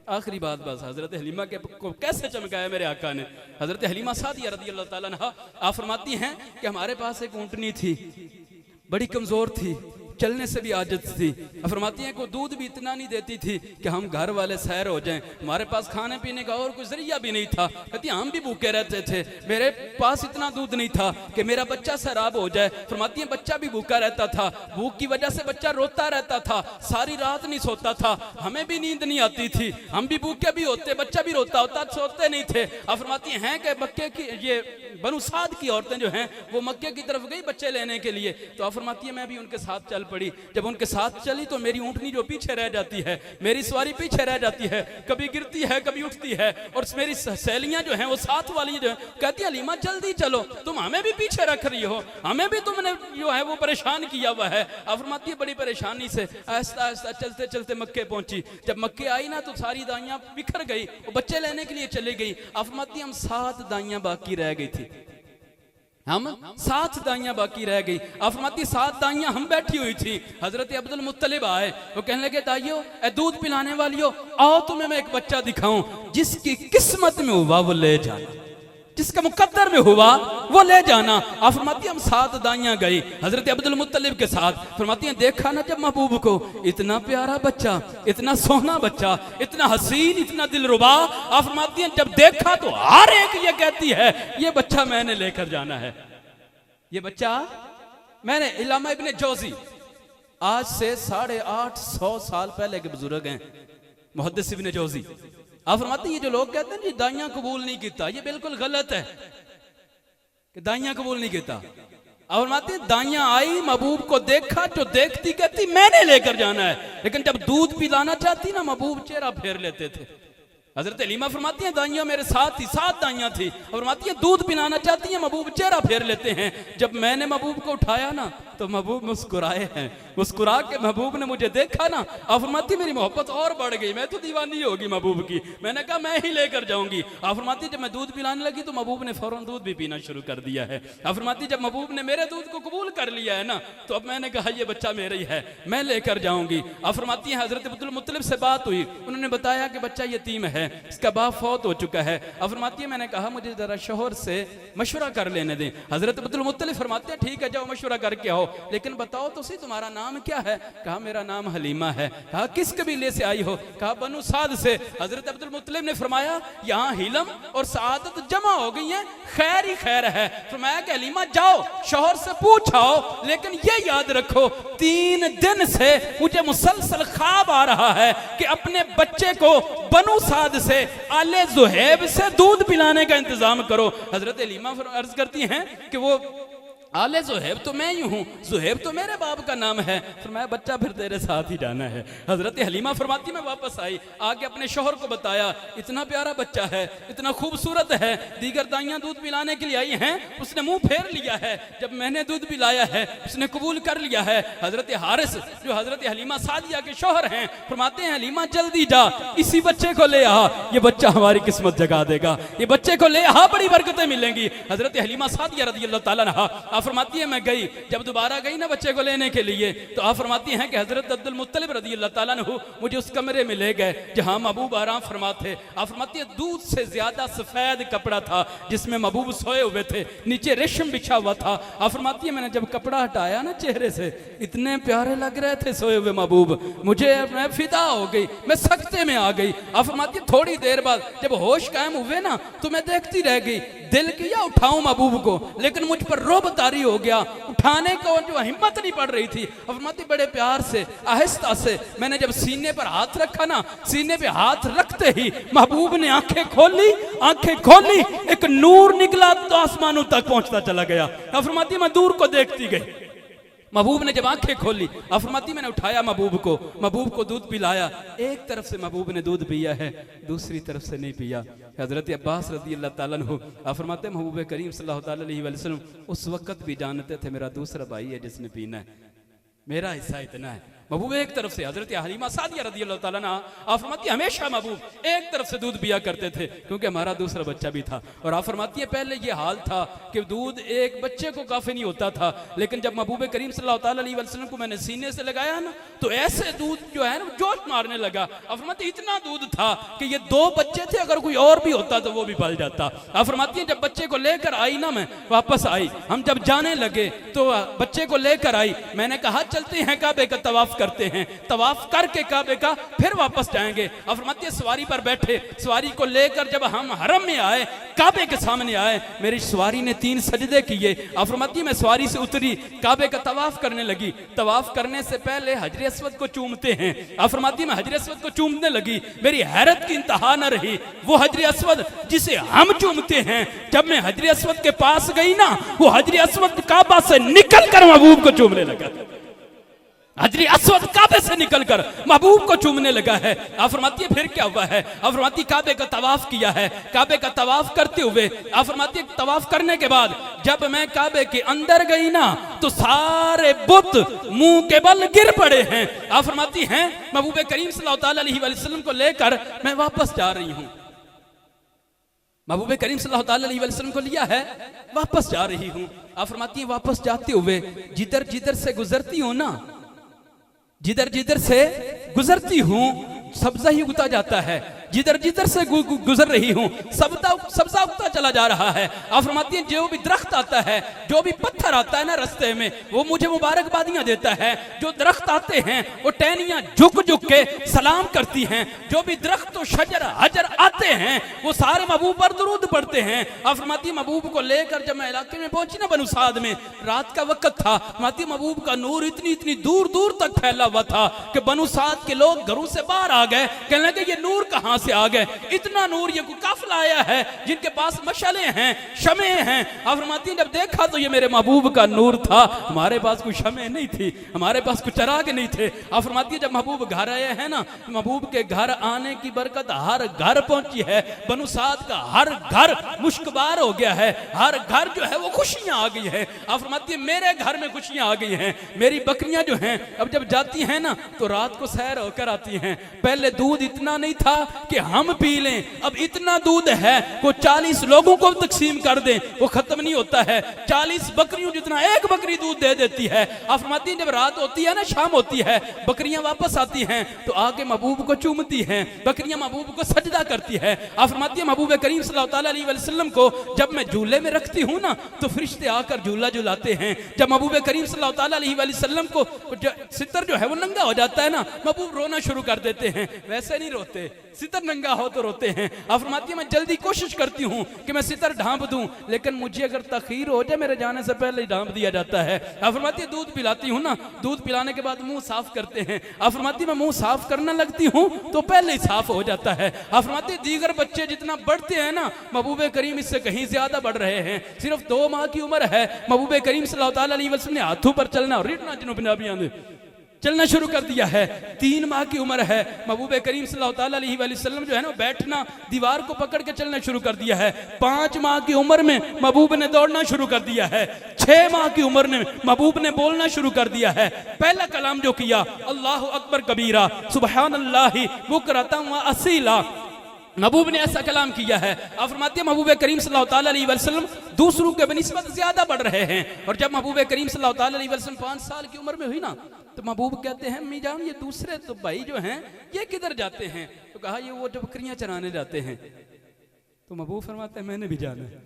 आखिरी बात बस, हजरत हलीमा के को कैसे चमकाया मेरे आका ने। हजरत हलीमा सादिया रदी अल्लाह ताला अन्हा आप फरमाती हैं कि हमारे पास एक ऊँटनी थी, बड़ी कमजोर थी, चलने से भी आजत थी। फरमाती हैं को दूध भी इतना नहीं देती थी कि हम घर वाले सैर हो जाएं, हमारे पास खाने पीने का और कोई जरिया भी नहीं था। कहती हम भी भूखे रहते थे, मेरे पास इतना दूध नहीं था कि मेरा बच्चा सैराब हो जाए। फरमाती हैं बच्चा भी भूखा रहता था, भूख की वजह से बच्चा रोता रहता था, सारी रात नहीं सोता था, हमें भी नींद नहीं आती थी, हम भी भूखे भी होते, बच्चा भी रोता होता, सोते नहीं थे। फरमाती हैं कि मक्के की ये बनु साद की औरतें जो हैं वो मक्के की तरफ गई बच्चे लेने के लिए। तो आप फरमाती है मैं भी उनके साथ चल पड़ी। जब उनके साथ चली तो मेरी ऊँटनी जो पीछे रह जाती है, मेरी सवारी पीछे रह जाती है, कभी गिरती है कभी उठती है, और मेरी सहेलियां जो हैं वो साथ वाली जो है कहती है हलीमा जल्दी चलो, तुम हमें भी पीछे रख रही हो, हमें भी तुमने जो है वो परेशान किया हुआ है। आप फरमाती है बड़ी परेशानी से आहिस्ता आहिस्ता चलते चलते मक्के पहुंची। जब मक्के आई ना तो सारी दाइयां बिखर गई, वो बच्चे लेने के लिए चली गई। आप फरमाती हम 7 दाइयां बाकी रह गई थी, हम 7 दाइयां बाकी रह गई। आप फरमाती 7 दाइयां हम बैठी हुई थी। हजरत अब्दुल मुत्तलिब आए, वो कहने लगे दाइयों ए दूध पिलाने वालियों आओ तुम्हें मैं एक बच्चा दिखाऊं, जिसकी किस्मत में हुआ वो ले जाना, जिसका मुकद्दर में हुआ वो ले जाना। आप फरमाती हम 7 दाइयां गई हजरत अब्दुल मुत्तलिब के साथ। फरमाती हैं देखा ना जब महबूब को, इतना प्यारा बच्चा, इतना सोहना बच्चा, इतना हसीन, इतना दिलरुबा। आप फरमाती हैं जब देखा तो हर एक ये कहती है ये बच्चा मैंने लेकर जाना है, ये बच्चा मैंने। इल्लामा इब्ने जौजी आज से 850 साल पहले के बुजुर्ग हैं, मुहद्दिस इब्ने जौजी। आप फरमाते ये जो लोग कहते हैं जी दाइयां कबूल नहीं किया, ये बिल्कुल गलत है कि दाइयां कबूल नहीं किया। आप फरमाते दाइयां आई, महबूब को देखा, जो देखती कहती मैंने लेकर जाना है, लेकिन जब दूध पिलाना चाहती ना महबूब चेहरा फेर लेते थे। हजरत हलीमा फरमाती हैं दाइयां मेरे साथ थी, 7 दाइयां थी, और फरमाती हैं दूध पिलाना चाहती हैं महबूब चेहरा फेर लेते हैं। जब मैंने महबूब को उठाया ना तो महबूब मुस्कुराए हैं, मुस्कुरा के महबूब ने मुझे देखा ना। आप फरमाती मेरी मोहब्बत और बढ़ गई, मैं तो दीवानी होगी महबूब की, मैंने कहा मैं ही लेकर जाऊंगी। आप फरमाती जब मैं दूध पिलाने लगी तो महबूब ने फौरन दूध भी पीना शुरू कर दिया है। आप फरमाती जब महबूब ने मेरे दूध को कबूल कर लिया है ना तो अब मैंने कहा ये बच्चा मेरा ही है, मैं लेकर जाऊंगी। आप फरमाती हैं हजरत अब्दुल मुत्तलिब से बात हुई, उन्होंने बताया कि बच्चा यतीम है, इसका बाप फौत हो चुका है। अब फरमाती है मैंने कहा मुझे जरा शोहर से मशवरा कर लेने दें। हजरत अब्दुल मुत्तलिब फरमाते हैं ठीक है जाओ मशवरा करके आओ, लेकिन बताओ तो सही तुम्हारा नाम क्या है। कहा मेरा नाम हलीमा है। कहा किस कबीले से आई हो। कहा बनु साद से। हजरत अब्दुल मुत्तलिब ने फरमाया यहाँ हिलम और सआदत जमा हो गई है, खैर ही खैर है। फरमाया कि हलीमा जाओ शोहर से पूछाओ, लेकिन ये याद रखो 3 दिन से मुझे मुसलसल ख्वाब आ रहा है कि अपने बच्चे को बनु साद से आले जुहैब से दूध पिलाने का इंतजाम करो। हजरत हलीमा अर्ज करती हैं कि वो आले जुहैब तो मैं ही हूँ, जुहैब तो मेरे बाप का नाम है, फरमाया बच्चा फिर तेरे साथ ही जाना है। हजरत हलीमा फरमाती मैं वापस आई, आके अपने शोहर को बताया इतना प्यारा बच्चा है, इतना खूबसूरत है, दीगर दाइयां दूध पिलाने के लिए आई हैं, उसने मुंह फेर लिया है, जब मैंने दूध पिलाया है उसने कबूल कर लिया है। हजरत हारिस जो हजरत हलीमा सादिया के शोहर हैं फरमाते हैं हलीमा जल्दी जा, इसी बच्चे को ले आ, ये बच्चा हमारी किस्मत जगा देगा, ये बच्चे को ले आ, बड़ी बरकतें मिलेंगी। हजरत हलीमा सादिया रज़ी अल्लाह ताला अन्हा आप फरमाती है मैं गई, जब दोबारा गई ना बच्चे को लेने के लिए तो आप फरमाती हैं कि हजरत अब्दुल मुत्तलिब रज़ी अल्लाह ताला अन्हु मुझे उस कमरे में ले गए जहां महबूब आराम फरमाते। आप फरमाती है दूध से ज्यादा सफेद कपड़ा था जिसमें महबूब सोए हुए थे, नीचे रेशम बिछा हुआ था। आप फरमाती है मैंने जब कपड़ा हटाया ना चेहरे से इतने प्यारे लग रहे थे सोए हुए महबूब, मुझे मैं फिदा हो गई, मैं सख्ते में आ गई। आप फरमाती है थोड़ी देर बाद जब होश कायम हुए ना तो मैं देखती रह गई, दिल किया उठाऊं महबूब को, लेकिन मुझ पर रोब तारी हो गया, उठाने को जो हिम्मत नहीं पड़ रही थी। फरमाती बड़े प्यार से आहिस्ता से मैंने जब सीने पर हाथ रखा ना, सीने पे हाथ रखते ही महबूब ने आंखें खोली, एक नूर निकला तो आसमानों तक पहुंचता चला गया। फरमाती मैं दूर को देखती गई, महबूब ने जब आंखें खोली फरमाती मैंने उठाया महबूब को दूध पिलाया। एक तरफ से महबूब ने दूध पिया है, दूसरी तरफ से नहीं पिया। हजरत अब्बास रज़ी अल्लाह ताला अन्हु फरमाते महबूब करीम सल्लल्लाहु अलैहि वसल्लम उस वक्त भी जानते थे मेरा दूसरा भाई है जिसने पीना है, मेरा हिस्सा इतना है। महबूब एक तरफ से, हजरत हलीमा सादिया रज़ी अल्लाह ताला अन्हा आप फरमाती हमेशा महबूब एक तरफ से दूध पिया करते थे क्योंकि हमारा दूसरा बच्चा भी था। और आप फरमाती है पहले ये हाल था कि दूध एक बच्चे को काफ़ी नहीं होता था, लेकिन जब महबूब करीम सल्लल्लाहु अलैहि वसल्लम को मैंने सीने से लगाया ना तो ऐसे दूध जो है ना जोश मारने लगा। आप फरमाती इतना दूध था कि ये 2 बच्चे थे, अगर कोई और भी होता तो वो भी पल जाता। आप फरमाती है जब बच्चे को लेकर आई ना, मैं वापस आई, हम जब जाने लगे तो बच्चे को लेकर आई, मैंने कहा चलते हैं काबे का तवाफ करते हैं, तवाफ करके काबे का फिर वापस जाएंगे। और फरमाती है सवारी पर बैठे, सवारी को लेकर जब हम हरम में आए, काबे के सामने आए, मेरी सवारी ने 3 सजदे किए। और फरमाती है मैं सवारी से उतरी, काबे का तवाफ करने लगी। तवाफ करने से पहले हजर अस्वद को चूमते हैं। और फरमाती है मैं हजर अस्वद को चूमने लगी, मेरी हैरत की इंतहा न रही। वो हजर अस्वद जिसे हम चूमते हैं, जब मैं हजर अस्वद के पास गई ना, वो हजर अस्वद काबा से निकल कर महबूब को चूमने लगा। हजरी अस्वद काबे से निकलकर महबूब को चूमने लगा है। आप फरमाती है फिर क्या हुआ है? आप फरमाती काबे का तवाफ किया है। काबे का तवाफ करते हुए आप फरमाती तवाफ करने के बाद जब मैं काबे के अंदर गई ना तो सारे बुत मुंह के बल गिर पड़े हैं। आप फरमाती हैं महबूब करीम सल्लल्लाहु अलैहि वसल्लम को लेकर मैं वापस जा रही हूँ। महबूब करीम सल्लल्लाहु अलैहि वसल्लम को लिया है, वापस जा रही हूँ। आप फरमाती है वापस जाते हुए जिधर जिधर से गुजरती हूँ ना, जिधर जिधर से गुजरती हूँ सब्जा ही उगता जाता है। जिधर जिधर से गुजर रही हूँ सब्जा उगता चला जा रहा है। आप फरमाती हैं जो भी दरख्त आता है, जो भी पत्थर आता है ना रास्ते में, वो मुझे मुबारकबादियां देता है। जो दरख्त आते हैं वो टहनियां झुक झुक के सलाम करती हैं। जो भी दरख्त और शजर हजर आते हैं वो सारे महबूब पर दुरूद पढ़ते हैं। आप फरमाती महबूब को लेकर जब मैं इलाके में पहुंची ना बनु साद में, रात का वक्त था, फरमाती महबूब का नूर इतनी इतनी दूर दूर तक फैला हुआ था कि बनु साद के लोग घरों से बाहर आ गए, कहने लगे ये नूर कहां से आ गए? इतना नूर, ये काफिला आया है जिनके पास मशाले हैं, शमे हैं। आप फरमाती हैं जब देखा तो ये मेरे महबूब का नूर था, हमारे पास कोई शमे नहीं थी, हमारे पास कुछ चराग नहीं थे। आप फरमाती हैं जब महबूब घर आए हैं ना, महबूब के घर आने की बरकत हर घर पहुंची है। बनु साद का हर घर मुश्कबार हो गया है, हर घर जो है वो खुशियां आ गई है। आप फरमाती हैं मेरे घर में खुशियां आ गई हैं। मेरी बकरियां जो हैं अब जब जाती हैं ना तो रात को सैर होकर आती हैं। पहले दूध इतना नहीं था कि हम पी लें, अब इतना दूध है वो 40 लोगों को तकसीम कर दें वो खत्म नहीं होता है। 40 बकरियों जितना एक बकरी दूध दे देती है। आप फरमाती हैं जब रात होती है ना, शाम होती है, बकरियां वापस आती हैं तो आके महबूब को चूमती हैं, बकरियां महबूब को सजदा करती है। आप फरमाती हैं महबूब करीम सल्लल्लाहु अलैहि वसल्लम को जब मैं झूले में रखती हूँ ना तो फरिश्ते आकर झूला झुलाते हैं। जब महबूब करीम सल्लल्लाहु अलैहि वसल्लम को सितर जो है वो नंगा हो जाता है ना, महबूब रोना शुरू कर देते हैं। वैसे नहीं रोते, सितर नंगा हो तो रोते हैं। आप फरमाती है मैं जल्दी कोशिश करती हूँ कि मैं सितर ढांप दूं, लेकिन मुझे अगर तखीर हो जाए मेरे जाने से पहले ही ढांप दिया जाता है। आप फरमाती है दूध पिलाती हूँ ना, दूध पिलाने के बाद मुंह साफ करते हैं। आप फरमाती है मैं मुंह साफ करने लगती हूँ तो पहले ही साफ हो जाता है। आप फरमाती है दीगर बच्चे जितना बढ़ते हैं ना, महबूब करीम इससे कहीं ज्यादा बढ़ रहे हैं। सिर्फ 2 माह की उम्र है, महबूब करीम सल्लल्लाहु अलैहि वसल्लम ने हाथों पर चलना और रिटना जिन्होंने चलना शुरू कर दिया है। 3 माह की उम्र है, महबूब करीम सल्लल्लाहु अलैहि वसल्लम जो है ना बैठना, दीवार को पकड़ के चलना शुरू कर दिया है। 5 माह की उम्र में महबूब ने दौड़ना शुरू कर दिया है। 6 माह की उम्र में महबूब ने बोलना शुरू कर दिया है। पहला कलाम जो किया अल्लाहु अकबर कबीरा सुबहानल्लाहि बुकरतन व असीला, महबूब ने ऐसा कलाम किया है। आप फरमाते हैं महबूब करीम सल्लल्लाहु अलैहि वसल्लम दूसरों के बनिस्बत ज्यादा बढ़ रहे हैं। और जब महबूब करीम सल्लल्लाहु अलैहि वसल्लम 5 साल की उम्र में हुई ना तो महबूब कहते हैं अम्मी जान ये दूसरे तो भाई जो हैं ये किधर जाते हैं? तो कहा ये वो जो बकरियां चराने जाते हैं। तो महबूब फरमाते हैं मैंने भी जाना है।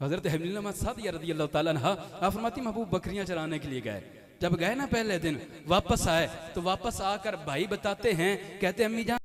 हजरत हलीमा सादिया रज़ियल्लाहु ताला अन्हा आप फरमाती महबूब बकरियां चराने के लिए गए। जब गए ना पहले दिन वापस आए तो वापस आकर भाई बताते हैं, कहते हैं अम्मी जान